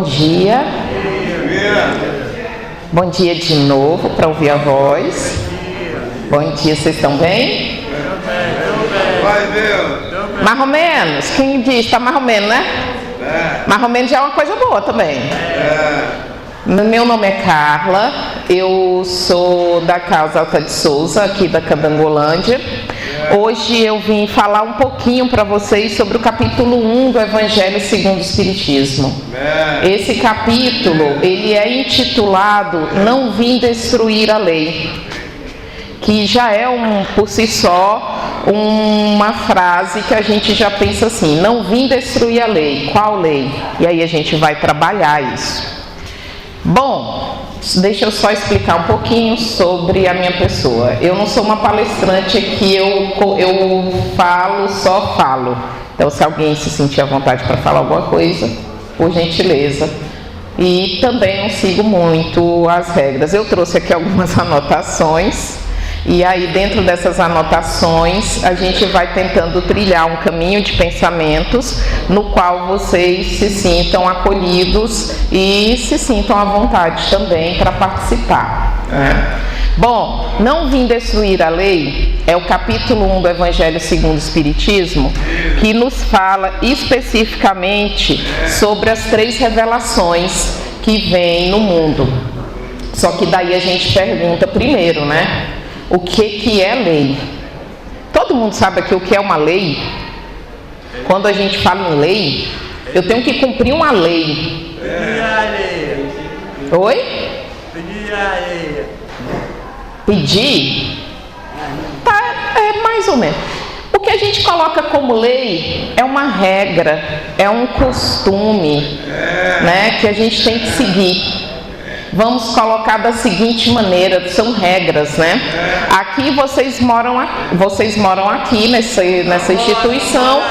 Bom dia. Bom dia de novo para ouvir a voz. Bom dia, vocês estão bem? Mais ou menos. Quem diz está mais ou menos, né? Mais ou menos já é uma coisa boa também. Meu nome é Carla, eu sou da Casa Alta de Souza, aqui da Candangolândia. Hoje eu vim falar um pouquinho para vocês sobre o capítulo 1 do Evangelho segundo o Espiritismo. Esse capítulo, ele é intitulado Não Vim Destruir a Lei, que já é por si só uma frase que a gente já pensa assim: não vim destruir a lei. Qual lei? E aí a gente vai trabalhar isso. Bom, deixa eu só explicar um pouquinho sobre a minha pessoa. Eu não sou uma palestrante que eu só falo. Então, se alguém se sentir à vontade para falar alguma coisa, por gentileza. E também não sigo muito as regras. Eu trouxe aqui algumas anotações. E aí, dentro dessas anotações, a gente vai tentando trilhar um caminho de pensamentos no qual vocês se sintam acolhidos e se sintam à vontade também para participar. Bom, Não Vim Destruir a Lei é o capítulo 1 do Evangelho segundo o Espiritismo, que nos fala especificamente sobre as 3 revelações que vêm no mundo. Só que daí a gente pergunta primeiro, né? O que é lei? Todo mundo sabe aqui o que é uma lei? Quando a gente fala em lei, eu tenho que cumprir uma lei. Oi? Pedir? Tá, é mais ou menos. O que a gente coloca como lei é uma regra, é um costume, né, que a gente tem que seguir. Vamos colocar da seguinte maneira, são regras, né? Aqui vocês moram aqui nessa instituição.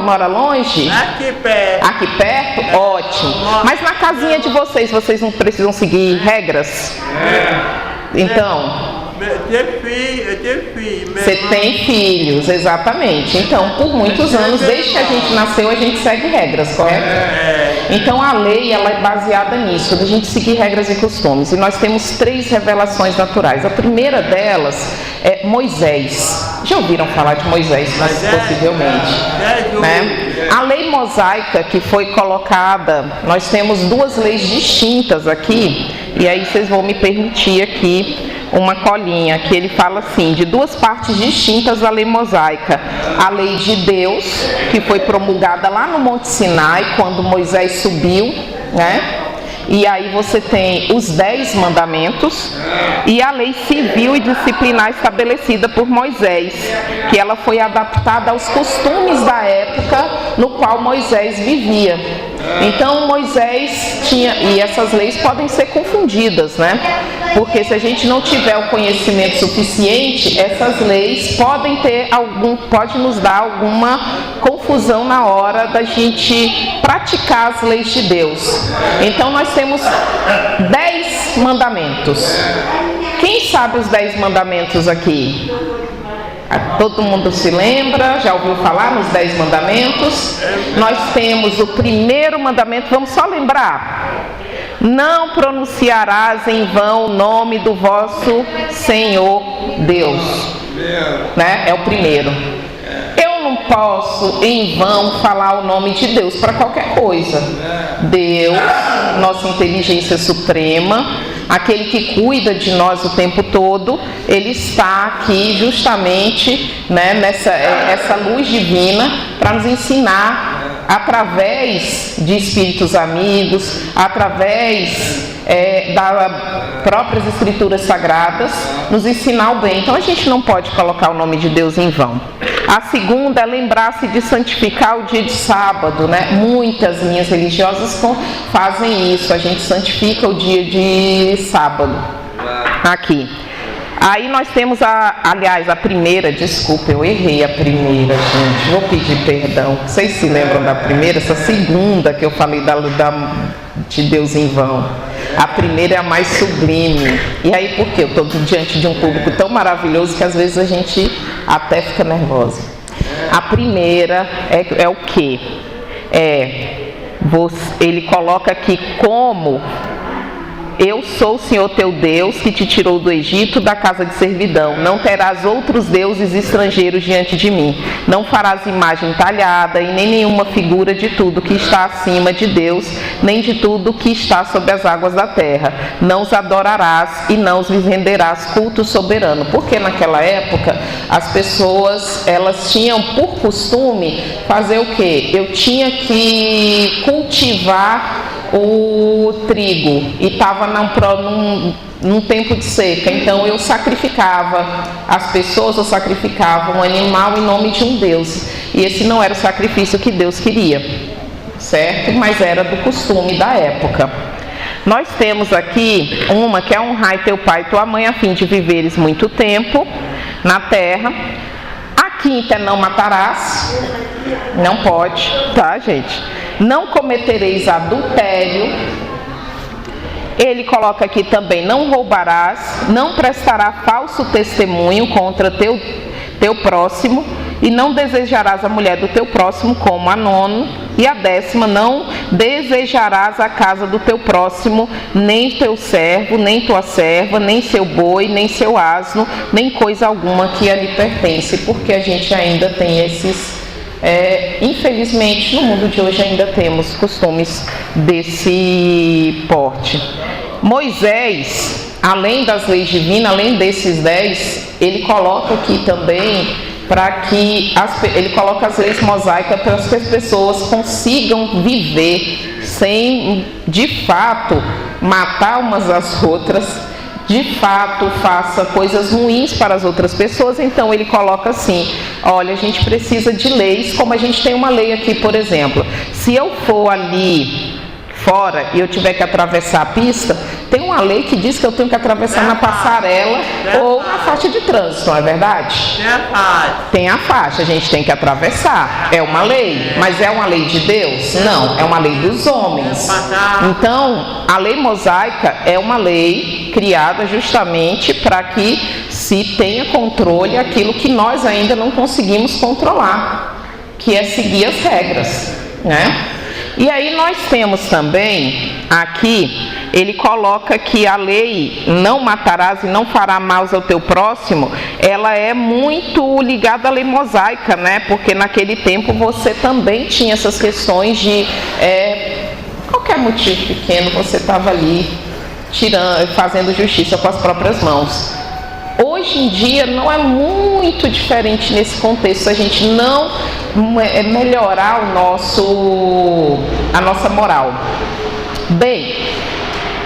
Mora longe? Aqui perto. Aqui perto? Ótimo. Mas na casinha de vocês não precisam seguir regras? Então... Você tem filhos, exatamente. Então, por muitos anos, desde que a gente nasceu, a gente segue regras, correto? Então, a lei, ela é baseada nisso, de a gente seguir regras e costumes. E nós temos 3 revelações naturais. A primeira delas é Moisés. Já ouviram falar de Moisés, possivelmente, né? A lei mosaica que foi colocada, nós temos 2 leis distintas aqui, e aí vocês vão me permitir aqui uma colinha, que ele fala assim, de 2 partes distintas da lei mosaica. A lei de Deus, que foi promulgada lá no Monte Sinai, quando Moisés subiu, né? E aí você tem os 10 mandamentos e a lei civil e disciplinar estabelecida por Moisés, que ela foi adaptada aos costumes da época no qual Moisés vivia. Então Moisés tinha, e essas leis podem ser confundidas, né? Porque se a gente não tiver o conhecimento suficiente, essas leis pode nos dar alguma confusão na hora da gente praticar as leis de Deus. Então nós temos 10 mandamentos. Quem sabe os 10 mandamentos aqui? Todo mundo se lembra? Já ouviu falar nos 10 mandamentos? Nós temos o primeiro mandamento, vamos só lembrar. Não pronunciarás em vão o nome do vosso Senhor Deus, né? É o primeiro. Eu não posso em vão falar o nome de Deus para qualquer coisa. Deus, nossa inteligência suprema, aquele que cuida de nós o tempo todo, ele está aqui justamente, né, essa luz divina para nos ensinar através de espíritos amigos, através das próprias escrituras sagradas, nos ensinar o bem. Então a gente não pode colocar o nome de Deus em vão. A segunda é lembrar-se de santificar o dia de sábado, né? Muitas linhas religiosas fazem isso, a gente santifica o dia de sábado aqui. Aí nós temos a primeira, desculpa, eu errei a primeira, gente, vou pedir perdão. Vocês se lembram da primeira? Essa segunda que eu falei de Deus em vão. A primeira é a mais sublime. E aí por quê? Eu estou diante de um público tão maravilhoso que às vezes a gente até fica nervosa. A primeira é o quê? ele coloca aqui como: eu sou o Senhor teu Deus que te tirou do Egito, da casa de servidão. Não terás outros deuses estrangeiros diante de mim. Não farás imagem talhada e nem nenhuma figura de tudo que está acima de Deus, nem de tudo que está sobre as águas da terra. Não os adorarás e não os lhes renderás culto soberano. Porque naquela época as pessoas, elas tinham por costume fazer o quê? Eu tinha que cultivar o trigo e estava num tempo de seca, então eu sacrificava as pessoas, eu sacrificava um animal em nome de um Deus, e esse não era o sacrifício que Deus queria, certo? Mas era do costume da época. Nós temos aqui uma que é honrar teu pai e tua mãe a fim de viveres muito tempo na terra. A quinta é não matarás, não pode, tá, gente? Não cometereis adultério. Ele coloca aqui também: não roubarás, não prestará falso testemunho contra teu próximo, e não desejarás a mulher do teu próximo como a nona. E a 10ª: não desejarás a casa do teu próximo, nem teu servo, nem tua serva, nem seu boi, nem seu asno, nem coisa alguma que a lhe pertence, porque a gente ainda tem esses... infelizmente, no mundo de hoje ainda temos costumes desse porte. Moisés, além das leis divinas, além desses 10, ele coloca aqui também ele coloca as leis mosaicas para que as pessoas consigam viver sem, de fato, matar umas às outras, de fato faça coisas ruins para as outras pessoas. Então ele coloca assim: olha, a gente precisa de leis, como a gente tem uma lei aqui, por exemplo, se eu for ali fora e eu tiver que atravessar a pista, tem uma lei que diz que eu tenho que atravessar na passarela ou na faixa de trânsito, não é verdade? Tem a faixa, a gente tem que atravessar, é uma lei, mas é uma lei de Deus? Não, é uma lei dos homens. Então, a lei mosaica é uma lei criada justamente para que se tenha controle aquilo que nós ainda não conseguimos controlar, que é seguir as regras, né? E aí nós temos também aqui, ele coloca que a lei não matarás e não fará mal ao teu próximo, ela é muito ligada à lei mosaica, né? Porque naquele tempo você também tinha essas questões de qualquer motivo pequeno, você estava ali fazendo justiça com as próprias mãos. Hoje em dia não é muito diferente nesse contexto, a gente não melhorar a nossa moral. Bem,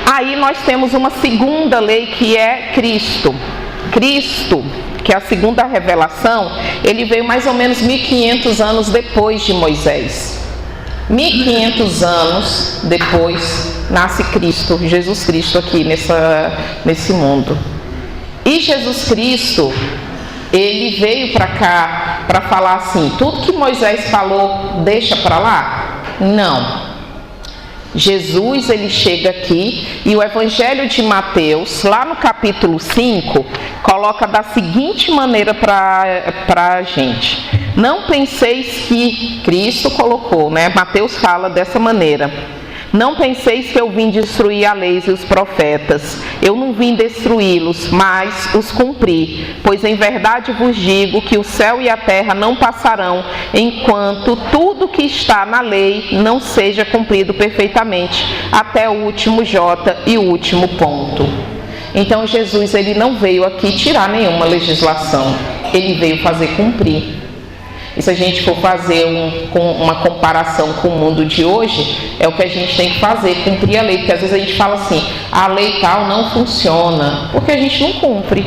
aí nós temos uma segunda lei que é Cristo. Cristo, que é a segunda revelação, ele veio mais ou menos 1500 anos depois de Moisés. 1500 anos depois nasce Cristo, Jesus Cristo aqui nesse mundo. E Jesus Cristo, ele veio para cá para falar assim: tudo que Moisés falou, deixa para lá? Não. Jesus, ele chega aqui e o Evangelho de Mateus, lá no capítulo 5, coloca da seguinte maneira para a gente: não penseis que Cristo colocou, né? Mateus fala dessa maneira: não penseis que eu vim destruir a lei e os profetas. Eu não vim destruí-los, mas os cumprir. Pois em verdade vos digo que o céu e a terra não passarão, enquanto tudo que está na lei não seja cumprido perfeitamente, até o último J e o último ponto. Então Jesus, ele não veio aqui tirar nenhuma legislação, ele veio fazer cumprir. E se a gente for fazer uma comparação com o mundo de hoje, é o que a gente tem que fazer, cumprir a lei. Porque às vezes a gente fala assim: a lei tal não funciona, porque a gente não cumpre,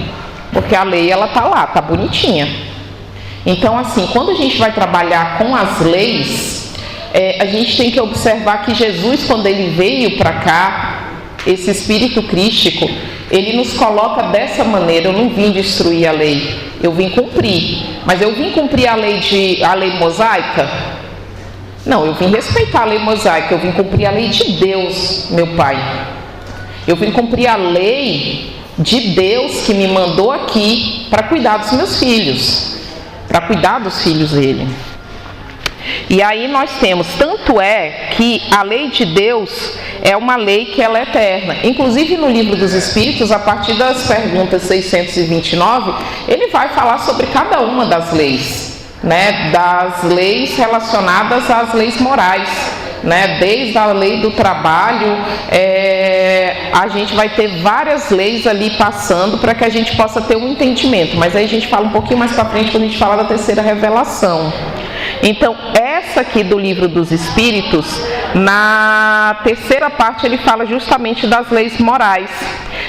porque a lei ela tá lá, tá bonitinha. Então assim, quando a gente vai trabalhar com as leis, a gente tem que observar que Jesus, quando ele veio para cá, esse espírito crístico, ele nos coloca dessa maneira: eu não vim destruir a lei, eu vim cumprir. Mas eu vim cumprir a lei mosaica? Não, eu vim respeitar a lei mosaica, eu vim cumprir a lei de Deus, meu Pai. Eu vim cumprir a lei de Deus que me mandou aqui para cuidar dos meus filhos, para cuidar dos filhos dele. E aí nós temos, tanto é que a lei de Deus é uma lei que ela é eterna. Inclusive no Livro dos Espíritos, a partir das perguntas 629, ele vai falar sobre cada uma das leis, né? Das leis relacionadas às leis morais, né? Desde a lei do trabalho, a gente vai ter várias leis ali passando para que a gente possa ter um entendimento. Mas aí a gente fala um pouquinho mais para frente quando a gente fala da terceira revelação. Então, essa aqui do Livro dos Espíritos, na terceira parte ele fala justamente das leis morais.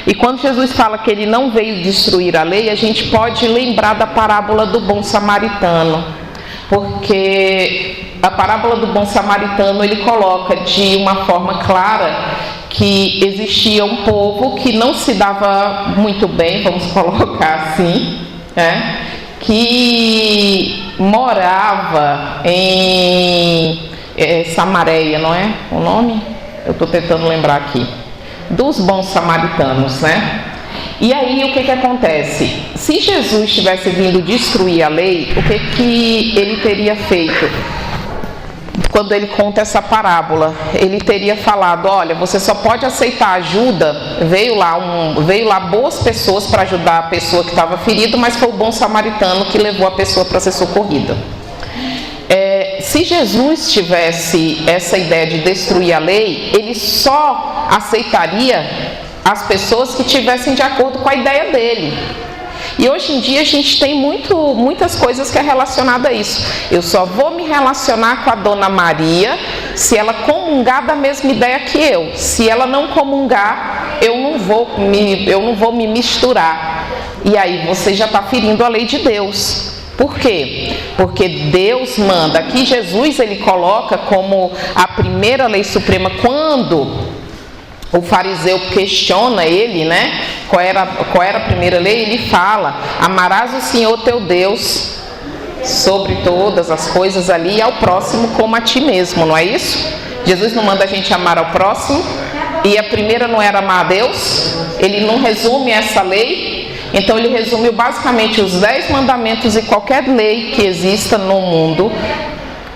E quando Jesus fala que ele não veio destruir a lei, a gente pode lembrar da parábola do bom samaritano. Porque a parábola do bom samaritano, ele coloca de uma forma clara que existia um povo que não se dava muito bem, vamos colocar assim, né? Que morava em Samaria, não é o nome? Eu estou tentando lembrar aqui. Dos bons samaritanos, né? E aí o que acontece? Se Jesus tivesse vindo destruir a lei, o que ele teria feito? Quando ele conta essa parábola, ele teria falado: olha, você só pode aceitar ajuda. Veio lá boas pessoas para ajudar a pessoa que estava ferida, mas foi o bom samaritano que levou a pessoa para ser socorrida. Se Jesus tivesse essa ideia de destruir a lei, ele só aceitaria as pessoas que estivessem de acordo com a ideia dele. E hoje em dia a gente tem muitas coisas que é relacionada a isso. Eu só vou me relacionar com a Dona Maria se ela comungar da mesma ideia que eu. Se ela não comungar, eu não vou me misturar. E aí você já está ferindo a lei de Deus. Por quê? Porque Deus manda. Aqui Jesus ele coloca como a primeira lei suprema. Quando o fariseu questiona ele, né? Qual era a primeira lei? Ele fala: amarás o Senhor teu Deus sobre todas as coisas ali e ao próximo como a ti mesmo, não é isso? Jesus não manda a gente amar ao próximo? E a primeira não era amar a Deus? Ele não resume essa lei? Então ele resumiu basicamente os 10 mandamentos e qualquer lei que exista no mundo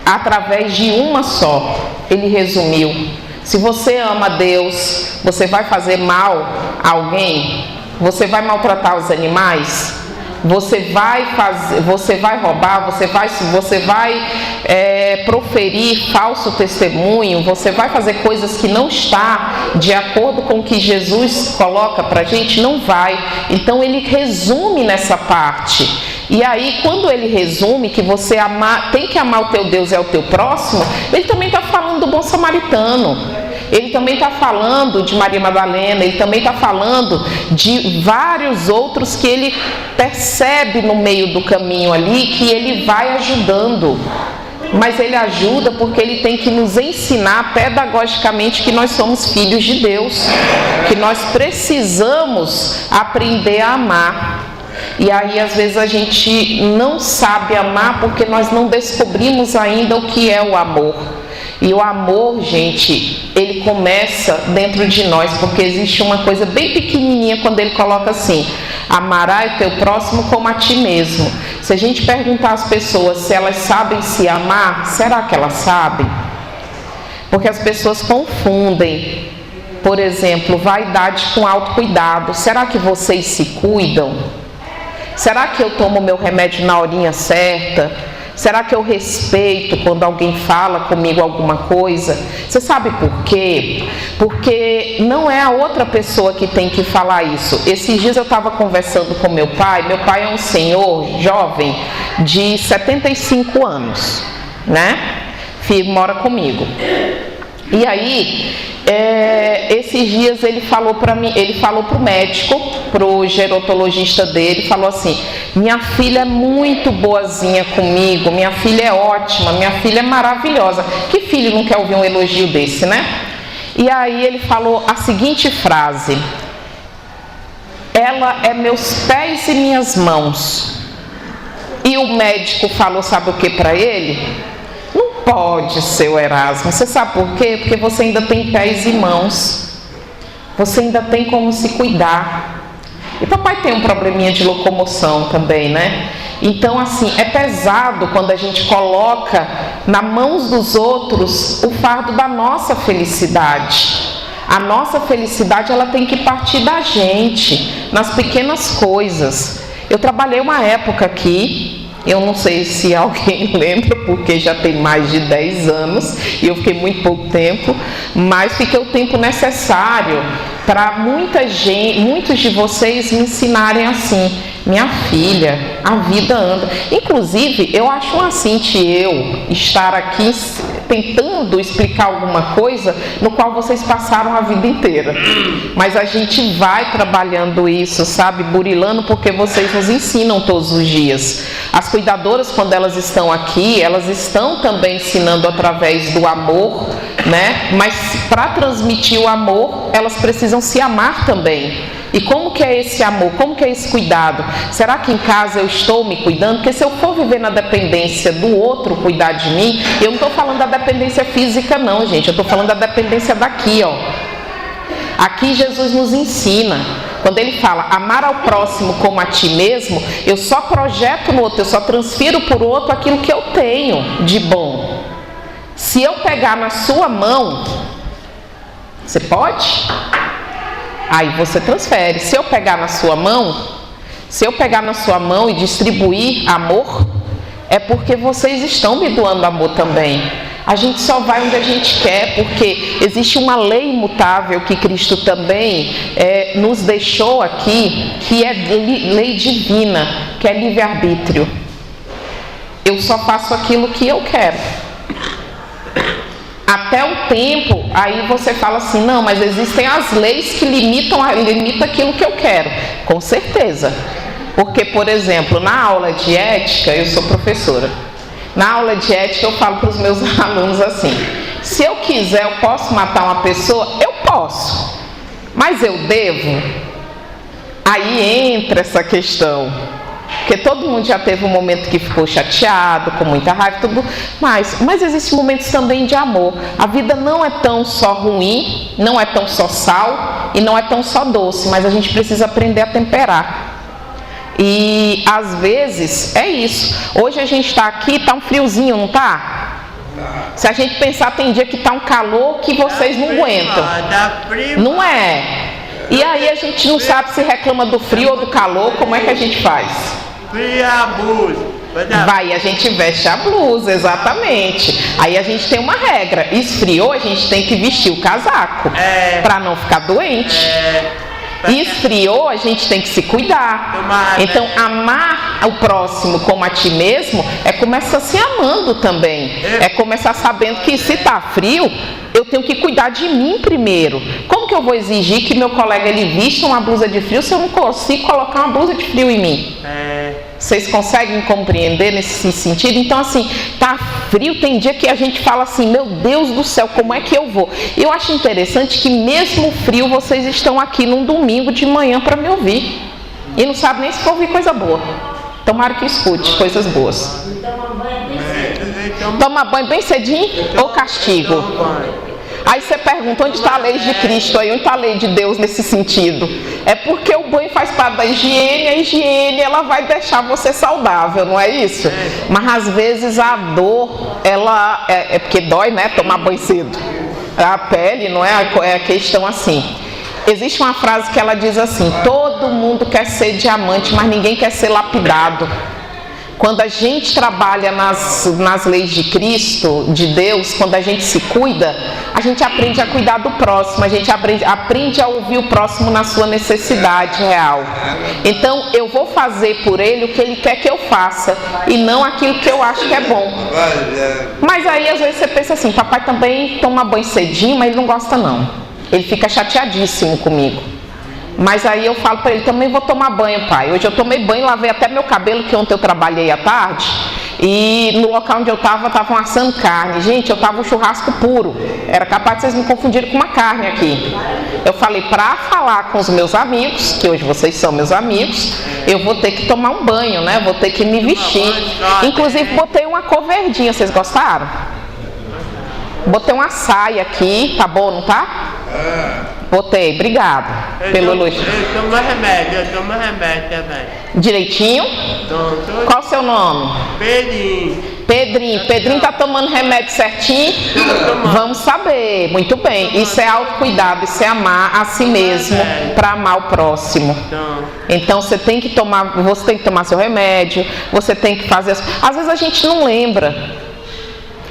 através de uma só. Ele resumiu. Se você ama Deus, você vai fazer mal a alguém? Você vai maltratar os animais? Você vai roubar? Você vai proferir falso testemunho? Você vai fazer coisas que não está de acordo com o que Jesus coloca para a gente? Não vai. Então ele resume nessa parte. E aí quando ele resume que você tem que amar o teu Deus e o teu próximo, ele também está falando do bom samaritano. Ele também está falando de Maria Madalena, ele também está falando de vários outros que ele percebe no meio do caminho ali, que ele vai ajudando. Mas ele ajuda porque ele tem que nos ensinar pedagogicamente que nós somos filhos de Deus, que nós precisamos aprender a amar. E aí às vezes a gente não sabe amar porque nós não descobrimos ainda o que é o amor. E o amor, gente, ele começa dentro de nós, porque existe uma coisa bem pequenininha quando ele coloca assim: amarás o teu próximo como a ti mesmo. Se a gente perguntar às pessoas se elas sabem se amar, será que elas sabem? Porque as pessoas confundem, por exemplo, vaidade com autocuidado. Será que vocês se cuidam? Será que eu tomo meu remédio na horinha certa? Será que eu respeito quando alguém fala comigo alguma coisa? Você sabe por quê? Porque não é a outra pessoa que tem que falar isso. Esses dias eu estava conversando com meu pai. Meu pai é um senhor jovem de 75 anos, né? Mora comigo. E aí, esses dias ele falou para mim, ele falou para o médico, para o gerontologista dele, falou assim: minha filha é muito boazinha comigo, minha filha é ótima, minha filha é maravilhosa. Que filho não quer ouvir um elogio desse, né? E aí ele falou a seguinte frase: ela é meus pés e minhas mãos. E o médico falou, sabe o que para ele? Pode, seu Erasmo. Você sabe por quê? Porque você ainda tem pés e mãos. Você ainda tem como se cuidar. E papai tem um probleminha de locomoção também, né? Então, assim, é pesado quando a gente coloca nas mãos dos outros o fardo da nossa felicidade. A nossa felicidade, ela tem que partir da gente, nas pequenas coisas. Eu trabalhei uma época aqui, eu não sei se alguém lembra, porque já tem mais de 10 anos e eu fiquei muito pouco tempo, mas fiquei o tempo necessário para muitos de vocês me ensinarem assim: minha filha, a vida anda. Inclusive, eu acho assim que eu estar aqui tentando explicar alguma coisa no qual vocês passaram a vida inteira. Mas a gente vai trabalhando isso, sabe, burilando, porque vocês nos ensinam todos os dias. As cuidadoras, quando elas estão aqui, elas estão também ensinando através do amor, né? Mas para transmitir o amor, elas precisam se amar também. E como que é esse amor? Como que é esse cuidado? Será que em casa eu estou me cuidando? Porque se eu for viver na dependência do outro cuidar de mim, eu não estou falando da dependência física não, gente. Eu estou falando da dependência daqui, ó. Aqui Jesus nos ensina. Quando ele fala amar ao próximo como a ti mesmo, eu só projeto no outro, eu só transfiro para o outro aquilo que eu tenho de bom. Se eu pegar na sua mão, você pode? Aí você transfere. Se eu pegar na sua mão e distribuir amor, é porque vocês estão me doando amor também. A gente só vai onde a gente quer, porque existe uma lei imutável que Cristo também nos deixou aqui, que é lei divina, que é livre-arbítrio. Eu só faço aquilo que eu quero. Até o tempo, aí você fala assim, não, mas existem as leis que limitam aquilo que eu quero. Com certeza. Porque, por exemplo, na aula de ética, eu sou professora. Na aula de ética eu falo para os meus alunos assim: se eu quiser, eu posso matar uma pessoa? Eu posso. Mas eu devo? Aí entra essa questão. Porque todo mundo já teve um momento que ficou chateado, com muita raiva, tudo mais. Mas existem momentos também de amor. A vida não é tão só ruim, não é tão só sal e não é tão só doce, mas a gente precisa aprender a temperar. E às vezes é isso. Hoje a gente está aqui, está um friozinho, não está? Se a gente pensar, tem dia que está um calor que vocês não aguentam. Não é? E aí a gente não sabe se reclama do frio ou do calor, como é que a gente faz? Vai, a gente veste a blusa, exatamente. Aí a gente tem uma regra: esfriou, a gente tem que vestir o casaco para não ficar doente. Esfriou, a gente tem que se cuidar. Então, amar o próximo como a ti mesmo é começar se amando também. É começar sabendo que se está frio, eu tenho que cuidar de mim primeiro. Como que eu vou exigir que meu colega ele vista uma blusa de frio se eu não consigo colocar uma blusa de frio em mim? Vocês conseguem compreender nesse sentido? Então, assim, tá frio, tem dia que a gente fala assim, meu Deus do céu, como é que eu vou? Eu acho interessante que mesmo frio, vocês estão aqui num domingo de manhã para me ouvir. E não sabe nem se for ouvir coisa boa. Tomara que escute coisas boas. Toma banho bem cedinho ou castigo? Aí você pergunta, onde está a lei de Cristo aí? Onde está a lei de Deus nesse sentido? É porque o banho faz parte da higiene, a higiene ela vai deixar você saudável, não é isso? Mas às vezes a dor, ela é porque dói, né? Tomar banho cedo. A pele, não é? É a questão assim. Existe uma frase que ela diz assim: todo mundo quer ser diamante, mas ninguém quer ser lapidado. Quando a gente trabalha nas leis de Cristo, de Deus, quando a gente se cuida, a gente aprende a cuidar do próximo, a gente aprende a ouvir o próximo na sua necessidade real. Então, eu vou fazer por ele o que ele quer que eu faça e não aquilo que eu acho que é bom. Mas aí, às vezes, você pensa assim, papai também toma banho cedinho, mas ele não gosta não. Ele fica chateadíssimo comigo. Mas aí eu falo para ele, também vou tomar banho, pai. Hoje eu tomei banho, lavei até meu cabelo, que ontem eu trabalhei à tarde. E no local onde eu estava, estavam assando carne. Gente, eu estava um churrasco puro. Era capaz de vocês me confundirem com uma carne aqui. Eu falei, para falar com os meus amigos, que hoje vocês são meus amigos, eu vou ter que tomar um banho, né? Vou ter que me vestir. Inclusive, botei uma cor verdinha, vocês gostaram? Botei uma saia aqui, tá bom, não tá? Botei, obrigado pelo elogio. Eu tomo remédio também. Direitinho? Qual o seu nome? Pedrinho. Pedrinho tá tomando remédio certinho? Vamos saber, muito bem. Isso é autocuidado, isso é amar a si mesmo para amar o próximo. Então você tem que tomar seu remédio, você tem que fazer. Às vezes a gente não lembra.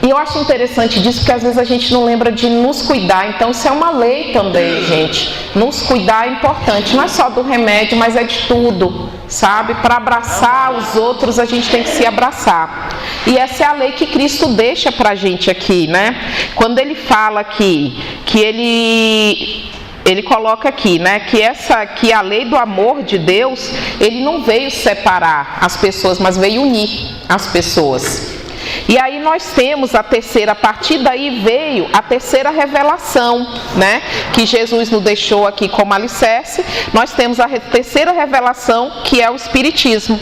E eu acho interessante disso, porque às vezes a gente não lembra de nos cuidar. Então isso é uma lei também, gente. Nos cuidar é importante, não é só do remédio, mas é de tudo, sabe? Para abraçar os outros, a gente tem que se abraçar. E essa é a lei que Cristo deixa pra gente aqui, né? Quando ele fala aqui, que ele coloca aqui, né, que a lei do amor de Deus, ele não veio separar as pessoas, mas veio unir as pessoas. E aí nós temos a terceira, a partir daí veio a terceira revelação, né, que Jesus nos deixou aqui como alicerce. Nós temos a terceira revelação, que é o Espiritismo.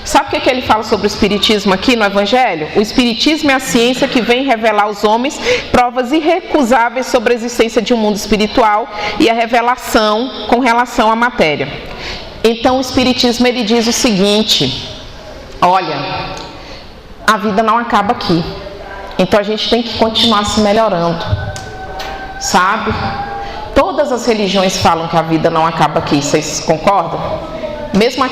Sabe o que ele fala sobre o Espiritismo aqui no Evangelho? O Espiritismo é a ciência que vem revelar aos homens provas irrecusáveis sobre a existência de um mundo espiritual e a revelação com relação à matéria. Então o Espiritismo, ele diz o seguinte: olha, a vida não acaba aqui. Então a gente tem que continuar se melhorando, sabe? Todas as religiões falam que a vida não acaba aqui, vocês concordam? Mesmo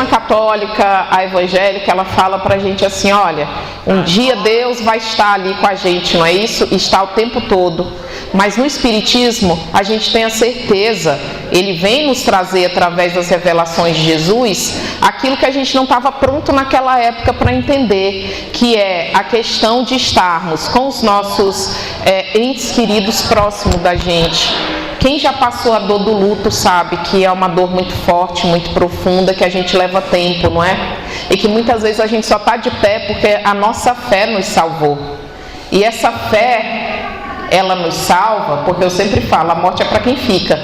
a católica, a evangélica, ela fala pra gente assim: olha, um dia Deus vai estar ali com a gente, não é isso? Está o tempo todo. Mas no Espiritismo, a gente tem a certeza, ele vem nos trazer através das revelações de Jesus, aquilo que a gente não estava pronto naquela época para entender, que é a questão de estarmos com os nossos entes queridos próximos da gente. Quem já passou a dor do luto sabe que é uma dor muito forte, muito profunda, que a gente leva tempo, não é? E que muitas vezes a gente só está de pé porque a nossa fé nos salvou. E essa fé, ela nos salva, porque eu sempre falo, a morte é para quem fica,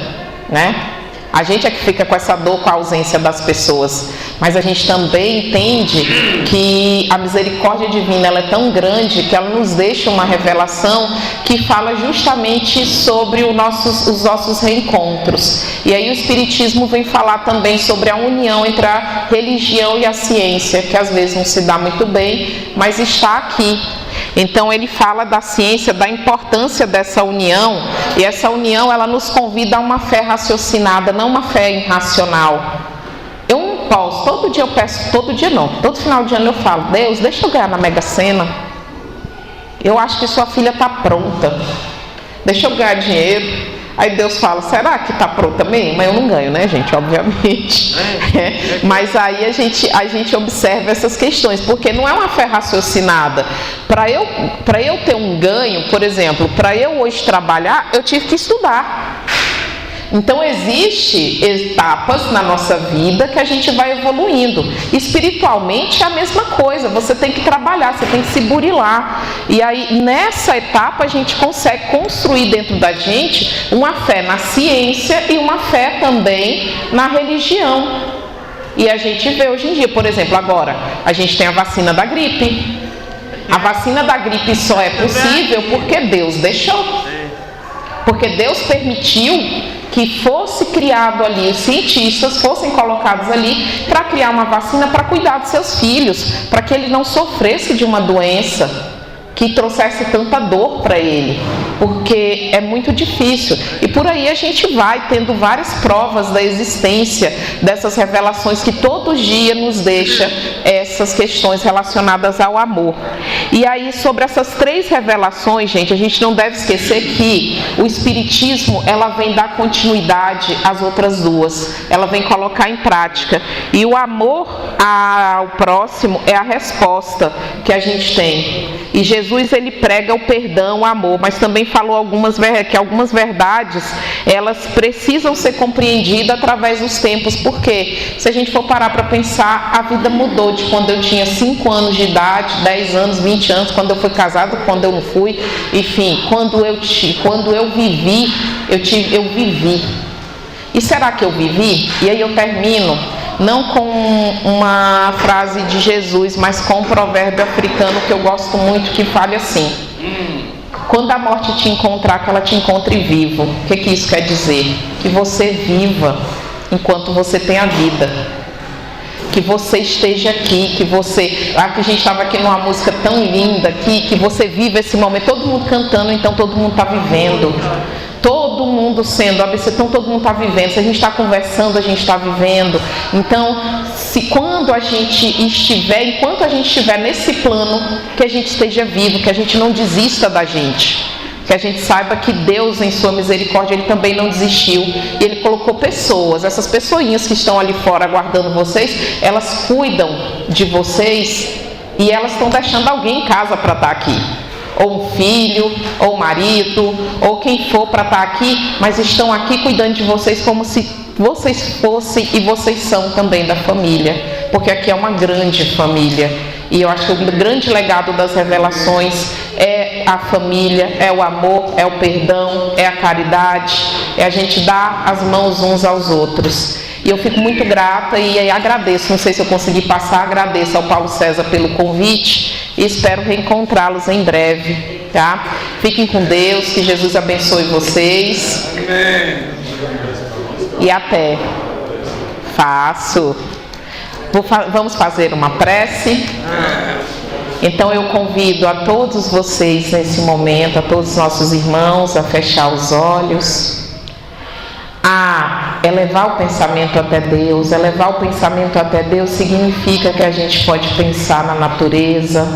né? A gente é que fica com essa dor, com a ausência das pessoas. Mas a gente também entende que a misericórdia divina, ela é tão grande que ela nos deixa uma revelação que fala justamente sobre os nossos reencontros. E aí o Espiritismo vem falar também sobre a união entre a religião e a ciência, que às vezes não se dá muito bem, mas está aqui. Então ele fala da ciência, da importância dessa união, e essa união, ela nos convida a uma fé raciocinada, não uma fé irracional. Eu não posso, todo final de ano eu falo: Deus, deixa eu ganhar na Mega Sena, eu acho que sua filha está pronta, deixa eu ganhar dinheiro. Aí Deus fala: será que está pronta mesmo? Mas eu não ganho, né, gente? Obviamente. Mas aí a gente observa essas questões, porque não é uma fé raciocinada. Para eu ter um ganho, por exemplo, para eu hoje trabalhar, eu tive que estudar. Então existem etapas na nossa vida que a gente vai evoluindo. Espiritualmente é a mesma coisa, você tem que trabalhar, você tem que se burilar. E aí nessa etapa a gente consegue construir dentro da gente uma fé na ciência e uma fé também na religião. E a gente vê hoje em dia, por exemplo, agora a gente tem a vacina da gripe. A vacina da gripe só é possível porque Deus deixou. Porque Deus permitiu que fosse criado ali, os cientistas fossem colocados ali para criar uma vacina para cuidar dos seus filhos, para que ele não sofresse de uma doença que trouxesse tanta dor para ele, porque é muito difícil. E por aí a gente vai tendo várias provas da existência dessas revelações que todo dia nos deixa essas questões relacionadas ao amor. E aí, sobre essas três revelações, gente, a gente não deve esquecer que o Espiritismo, ela vem dar continuidade às outras duas, ela vem colocar em prática. E o amor ao próximo é a resposta que a gente tem. E Jesus, ele prega o perdão, o amor, mas também falou que algumas verdades, elas precisam ser compreendidas através dos tempos, porque se a gente for parar para pensar, a vida mudou de quando eu tinha 5 anos de idade, 10 anos, 20 anos, quando eu fui casado, quando eu não fui, enfim, quando eu vivi, eu vivi. E será que eu vivi? E aí eu termino não com uma frase de Jesus, mas com um provérbio africano que eu gosto muito, que fala assim: quando a morte te encontrar, que ela te encontre vivo. O que isso quer dizer? Que você viva enquanto você tem a vida. que você esteja aqui, que a gente estava aqui numa música tão linda aqui, que você viva esse momento, todo mundo cantando, então todo mundo está vivendo. Todo mundo sendo ABC, então todo mundo está vivendo. Se a gente está conversando, a gente está vivendo. Então, enquanto a gente estiver nesse plano, que a gente esteja vivo, que a gente não desista da gente. Que a gente saiba que Deus, em sua misericórdia, Ele também não desistiu. E Ele colocou pessoas, essas pessoinhas que estão ali fora aguardando vocês, elas cuidam de vocês e elas estão deixando alguém em casa para estar aqui. Ou um filho, ou um marido, ou quem for para estar aqui, mas estão aqui cuidando de vocês como se vocês fossem e vocês são também da família, porque aqui é uma grande família. E eu acho que o grande legado das revelações é a família, é o amor, é o perdão, é a caridade, é a gente dar as mãos uns aos outros. E eu fico muito grata e agradeço, não sei se eu consegui passar, agradeço ao Paulo César pelo convite e espero reencontrá-los em breve, tá? Fiquem com Deus, que Jesus abençoe vocês. Amém. E até. Vamos fazer uma prece? Então eu convido a todos vocês nesse momento, a todos os nossos irmãos, a fechar os olhos. Elevar o pensamento até Deus. Elevar o pensamento até Deus significa que a gente pode pensar na natureza,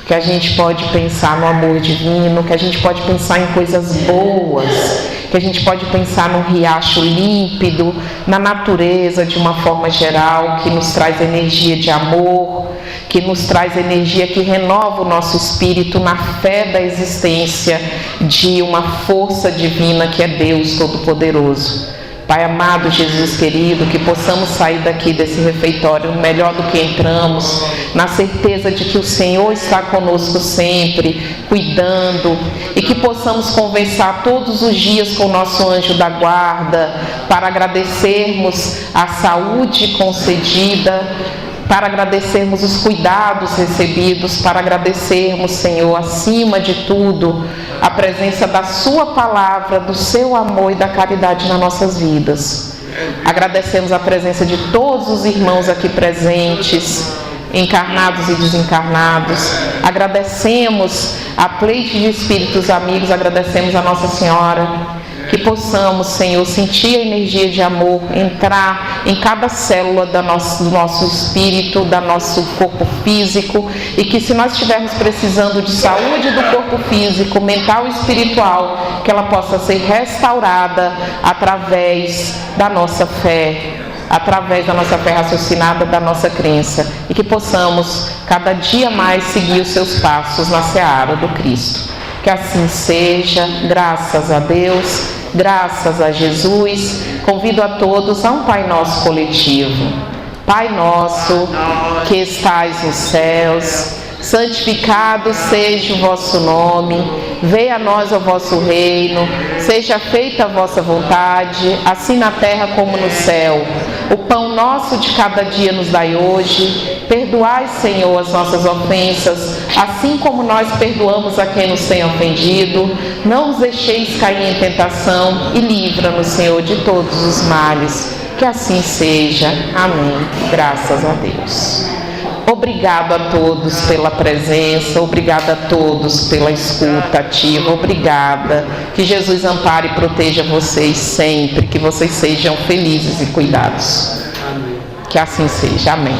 que a gente pode pensar no amor divino, que a gente pode pensar em coisas boas, que a gente pode pensar num riacho límpido, na natureza de uma forma geral, que nos traz energia de amor, que nos traz energia que renova o nosso espírito na fé da existência de uma força divina que é Deus Todo-Poderoso. Pai amado, Jesus querido, que possamos sair daqui desse refeitório melhor do que entramos, na certeza de que o Senhor está conosco sempre, cuidando, e que possamos conversar todos os dias com o nosso anjo da guarda, para agradecermos a saúde concedida, para agradecermos os cuidados recebidos, para agradecermos, Senhor, acima de tudo, a presença da Sua palavra, do Seu amor e da caridade nas nossas vidas. Agradecemos a presença de todos os irmãos aqui presentes, encarnados e desencarnados. Agradecemos a pleite de espíritos amigos, agradecemos a Nossa Senhora. Que possamos, Senhor, sentir a energia de amor entrar em cada célula do nosso espírito, do nosso corpo físico, e que se nós estivermos precisando de saúde do corpo físico, mental e espiritual, que ela possa ser restaurada através da nossa fé, raciocinada, da nossa crença, e que possamos cada dia mais seguir os seus passos na seara do Cristo. Que assim seja, graças a Deus, graças a Jesus. Convido a todos a um Pai Nosso coletivo. Pai nosso, que estais nos céus, santificado seja o vosso nome, venha a nós o vosso reino, seja feita a vossa vontade, assim na terra como no céu. O pão nosso de cada dia nos dai hoje. Perdoai, Senhor, as nossas ofensas, assim como nós perdoamos a quem nos tem ofendido. Não nos deixeis cair em tentação e livra-nos, Senhor, de todos os males. Que assim seja. Amém. Graças a Deus. Obrigado a todos pela presença, obrigada a todos pela escuta ativa, obrigada. Que Jesus ampare e proteja vocês sempre, que vocês sejam felizes e cuidados. Que assim seja. Amém.